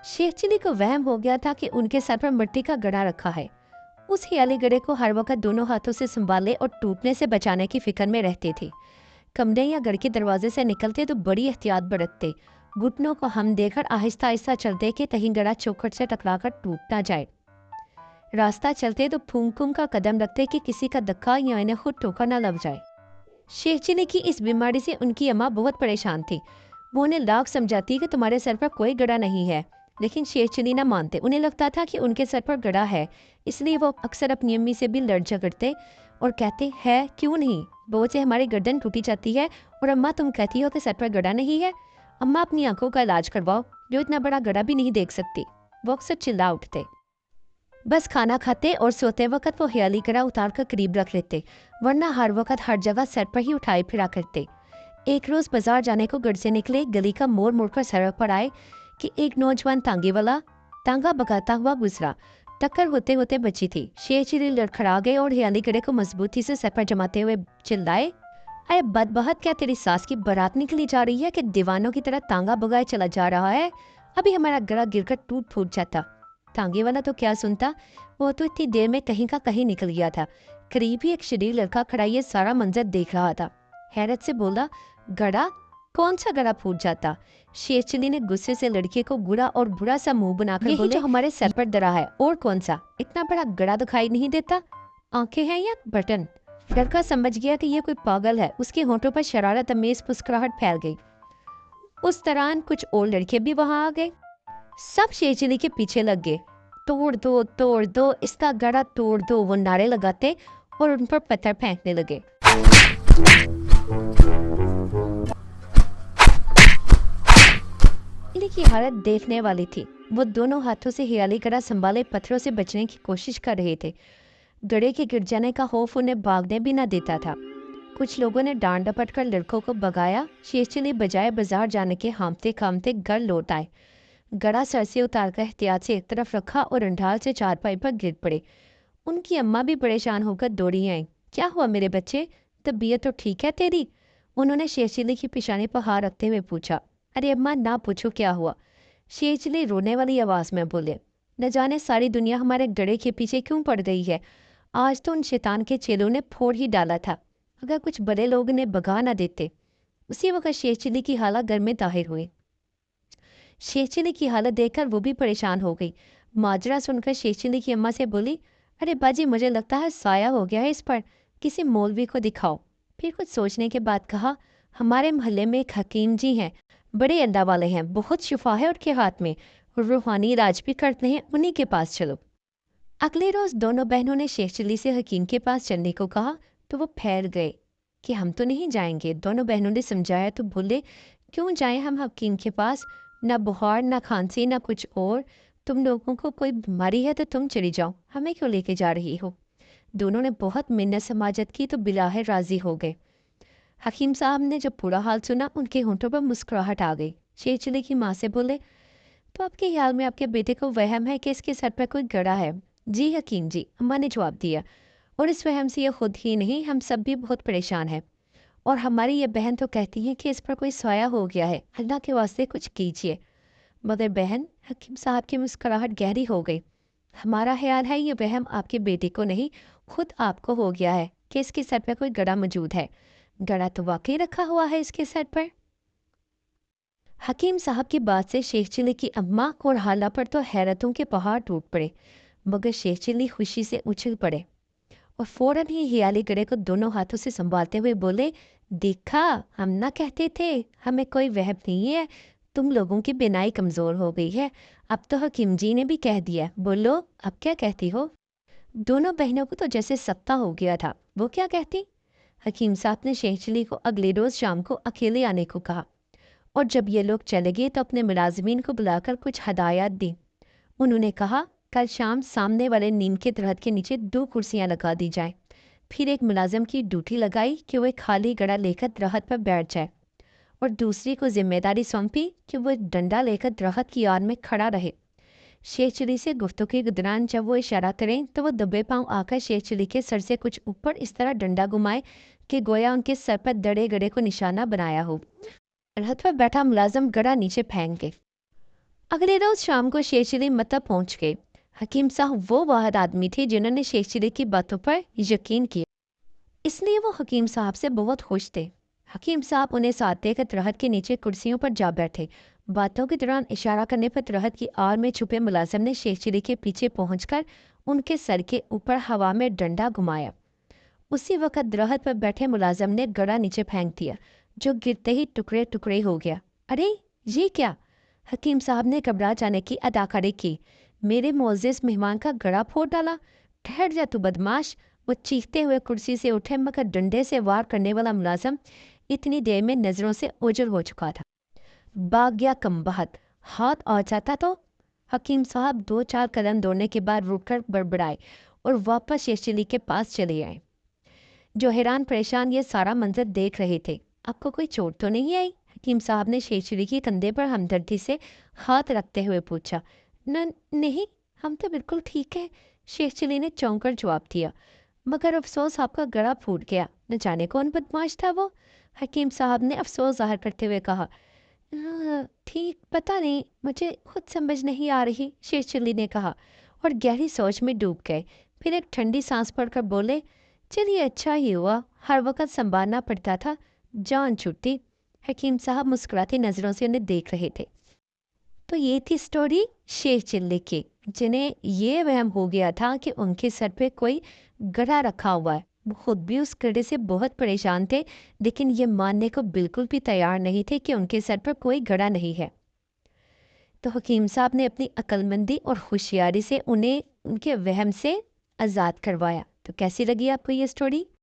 Sheikh chilli को वहम हो गया था कि उनके सर पर मिट्टी का गड़ा रखा है। उस हियाली गड़े को हर वक्त दोनों हाथों से संभालने और टूटने से बचाने की फिक्र में रहते थे। कमरे या गढ़ के दरवाजे से निकलते तो बड़ी एहतियात बरतते, घुटनों को हम देकर आहिस्ता आहिस्ता चलते कि कहीं गड़ा चौखट से टकराकर टूट ना जाए। रास्ता चलते तो फूंक फूंक का कदम रखते कि किसी का धक्का या इन्हें खुद ठोकर न लग जाए। शेख चिली की इस बीमारी से उनकी अम्मा बहुत परेशान थी। वो उन्हें लाख समझाती कि तुम्हारे सर पर कोई गड़ा नहीं है, लेकिन शेख चिली न मानते। उन्हें लगता था कि उनके सर पर गड़ा है, इसलिए वो अक्सर अपनी अम्मी से भी लड़ झगड़ते और कहते है क्यों नहीं, बहुत से हमारी गर्दन टूटी जाती है और अम्मा तुम कहती हो कि सर पर गड़ा नहीं है। अम्मा अपनी आंखों का इलाज करवाओ, जो इतना बड़ा गड़ा भी नहीं देख सकती। वो अक्सर चिल्ला उठते। बस खाना खाते और सोते वक्त वो ख्याली कड़ा उतार कर करीब रख लेते, वरना हर वक्त हर जगह सर पर ही उठाए फिरा करते। एक रोज बाजार जाने को घर से निकले, गली का मोड़ मुड़कर सड़क पर आए कि एक नौजवान तांगे वाला तांगा बगाता हुआ गुजरा। टक्कर होते होते बची थी। शेर चिली लड़खड़ा गए और ख्याली कड़े को मजबूती से सर पर जमाते हुए चिल्लाए, अरे बदबहत, क्या तेरी सास की बारात निकली जा रही है कि दीवानों की तरह तांगा बगाए चला जा रहा है? अभी हमारा गला गिरकर टूट फूट जाता। तांगे वाला तो क्या सुनता, वो तो इतनी देर में कहीं का कहीं निकल गया था। करीब ही एक शरीर लड़का खड़ा ये सारा मंजर देख रहा था। हैरत से बोला, गड़ा? कौन सा गड़ा फूट जाता? शेर चिली ने गुस्से से लड़के को गुड़ा और बुरा सा मुंह बनाकर बोले, जो हमारे सर पर डरा है। और कौन सा? इतना बड़ा गड़ा दिखाई नहीं देता? आंखें हैं या बटन? लड़का समझ गया कि ये कोई पागल है। उसके होंठों पर शरारत अमेज मुस्कुराहट फैल गई। उस दौरान कुछ और लड़के भी वहां आ गए। सब शेर चिली के पीछे लग गए। तोड़ दो इसका गड़ा, तोड़ दो, वो नारे लगाते और उन पर पत्थर फेंकने लगे। चिली की हालत देखने वाली थी। वो दोनों हाथों से हियाली गड़ा संभाले पत्थरों से बचने की कोशिश कर रहे थे। गड़े के गिर जाने का खौफ उन्हें भागने भी न देता था। कुछ लोगों ने डांड डपट कर लड़कों को भगाया। शेर चिली बजाय बाजार जाने के हामते खामते घर लौट आए। गड़ा सर से उतारकर एहतियात से एक तरफ रखा और अंडाल से चारपाई पर गिर पड़े। उनकी अम्मा भी परेशान होकर दौड़ी आई। क्या हुआ मेरे बच्चे, तबीयत तो ठीक है तेरी? उन्होंने शेर चिली की पेशानी पर हाथ रखते हुए पूछा। अरे अम्मा ना पूछो क्या हुआ, शेर चिली रोने वाली आवाज में बोले। न जाने सारी दुनिया हमारे गड़े के पीछे क्यों पड़ गई है। आज तो उन शैतान के चेलों ने फोड़ ही डाला था। अगर कुछ बड़े लोग ने भगा ना देते। उसी वक्त शेर चिली की हालत घर में ताहिर हुई। शेर चिली की हालत देखकर वो भी परेशान हो गई। माजरा सुनकर शेर चिली की अम्मा से बोली, अरे बाजी मुझे लगता है साया हो गया है इस पर, किसी मौलवी को दिखाओ। फिर कुछ सोचने के बाद कहा, हमारे मोहल्ले में एक हकीम जी हैं, बड़े अल्लाह वाले हैं, बहुत शिफा है उनके हाथ में, रूहानी इलाज भी करते हैं, उन्हीं के पास चलो। अगले रोज दोनों बहनों ने शेख चिली से हकीम के पास चलने को कहा तो वो फैल गए कि हम तो नहीं जाएंगे। दोनों बहनों ने समझाया तो बोले, क्यों जाएं हम हकीम के पास? ना बुखार, ना खांसी, ना कुछ और। तुम लोगों को कोई बीमारी है तो तुम चली जाओ, हमें क्यों लेके जा रही हो? दोनों ने बहुत मिन्नत समाजत की तो बिलाहे राजी हो गए। हकीम साहब ने जब पूरा हाल सुना, उनके होंठों पर मुस्कुराहट आ गई। शेर चिली की माँ से बोले, तो आपके ख्याल में आपके बेटे को वहम है कि इसके सर पर कोई गड़ा है? जी हकीम जी, अम्मा ने जवाब दिया। और इस वहम से ये खुद ही नहीं, हम सब भी बहुत परेशान हैं। और हमारी ये बहन तो कहती है कि इस पर कोई साया हो गया है, अल्लाह के वास्ते कुछ कीजिए। मगर बहन, हकीम साहब की मुस्कुराहट गहरी हो गई, हमारा ख्याल है ये वहम आपके बेटे को नहीं, खुद आपको हो गया है कि इसके सर पर कोई गड़ा मौजूद है। गड़ा तो वाकई रखा हुआ है इसके सर पर। हकीम साहब की बात से शेख चिली की अम्मा और हाला पर तो हैरतों के पहाड़ टूट पड़े, मगर शेख चिली खुशी से उछल पड़े और फौरन ही हियाली गड़े को दोनों हाथों से संभालते हुए बोले, देखा, हम ना कहते थे हमें कोई वहम नहीं है, तुम लोगों की बिनाई कमजोर हो गई है। अब तो हकीम जी ने भी कह दिया, बोलो अब क्या कहती हो? दोनों बहनों को तो जैसे सत्ता हो गया था। वो क्या कहती? हकीम साहब ने शेख चिली को अगले रोज शाम को अकेले आने को कहा और जब ये लोग चले गए तो अपने मुलाजिमीन को बुलाकर कुछ हदायत दी। उन्होंने कहा, कल शाम सामने वाले नीम के दरख्त के नीचे 2 कुर्सियां लगा दी जाएं। फिर एक मुलाजिम की ड्यूटी लगाई कि वो एक खाली गड़ा लेकर दरख्त पर बैठ जाए और दूसरी को जिम्मेदारी सौंपी कि वो डंडा लेकर दरख्त की आड़ में खड़ा रहे। शेख चिली से गुफ्तगू के दौरान जब वो इशारा करें तो वो दबे पांव आकर शेख चिली के सर से कुछ ऊपर इस तरह डंडा घुमाए कि गोया उनके सर पर दड़े गड़े को निशाना बनाया हो। दरख्त पर बैठा मुलाजिम गड़ा नीचे फेंक गए। اگلے روز شام کو شیر چلی متب پہنچ گئے۔ حکیم صاحب وہ واحد آدمی تھے جنہوں نے شیر چلی کی باتوں پر یقین کیا، اس لیے وہ حکیم صاحب سے بہت خوش تھے۔ حکیم صاحب انہیں ساتھ دے کر درخت کے نیچے کرسیوں پر جا بیٹھے۔ باتوں کے دوران اشارہ کرنے پر درخت کی آڑ میں چھپے ملازم نے شیر چلی کے پیچھے پہنچ کر ان کے سر کے اوپر ہوا میں ڈنڈا گھمایا۔ اسی وقت درخت پر بیٹھے ملازم نے گڑا نیچے پھینک دیا، جو گرتے ہی ٹکڑے ٹکڑے ہو گیا۔ ارے یہ کیا؟ حکیم صاحب نے گھبرا جانے کی اداکاری کی۔ میرے معزز مہمان کا گڑا پھوڑ ڈالا؟ ٹھہر جا تو بدماش! وہ چیختے ہوئے کرسی سے اٹھے، مگر ڈنڈے سے وار کرنے والا ملازم اتنی دیر میں نظروں سے اوجھل ہو چکا تھا۔ بھاگ گیا کم بخت! ہاتھ آ جاتا تو؟ حکیم صاحب 2-4 قدم دوڑنے کے بعد رک کر بڑبڑائے اور واپس شیر چلی کے پاس چلے آئے، جو حیران پریشان یہ سارا منظر دیکھ رہے تھے۔ آپ کو کوئی چوٹ تو نہیں آئی؟ حکیم صاحب نے شیر چلی کے کندھے پر ہمدردی سے ہاتھ رکھتے ہوئے پوچھا۔ نہیں، ہم تو بالکل ٹھیک ہیں، شیر چلی نے چونک کر جواب دیا۔ مگر افسوس آپ کا گلا پھوٹ گیا۔ نہ جانے کون بدماش تھا وہ؟ حکیم صاحب نے افسوس ظاہر کرتے ہوئے کہا۔ ٹھیک پتہ نہیں، مجھے خود سمجھ نہیں آ رہی، شیر چلی نے کہا اور گہری سوچ میں ڈوب گئے۔ پھر ایک ٹھنڈی سانس پڑ کر بولے، چلیے اچھا ہی ہوا، ہر وقت سنبھالنا پڑتا تھا، جان چھٹی۔ حکیم صاحب مسکراتی نظروں سے انہیں دیکھ رہے تھے۔ تو یہ تھی سٹوری شیر چلے کی، جنہیں یہ وہم ہو گیا تھا کہ ان کے سر پہ کوئی گڑھا رکھا ہوا ہے۔ وہ خود بھی اس گڑھے سے بہت پریشان تھے، لیکن یہ ماننے کو بالکل بھی تیار نہیں تھے کہ ان کے سر پر کوئی گڑھا نہیں ہے۔ تو حکیم صاحب نے اپنی عقل مندی اور ہوشیاری سے انہیں ان کے وہم سے آزاد کروایا۔ تو کیسی لگی آپ کو یہ سٹوری؟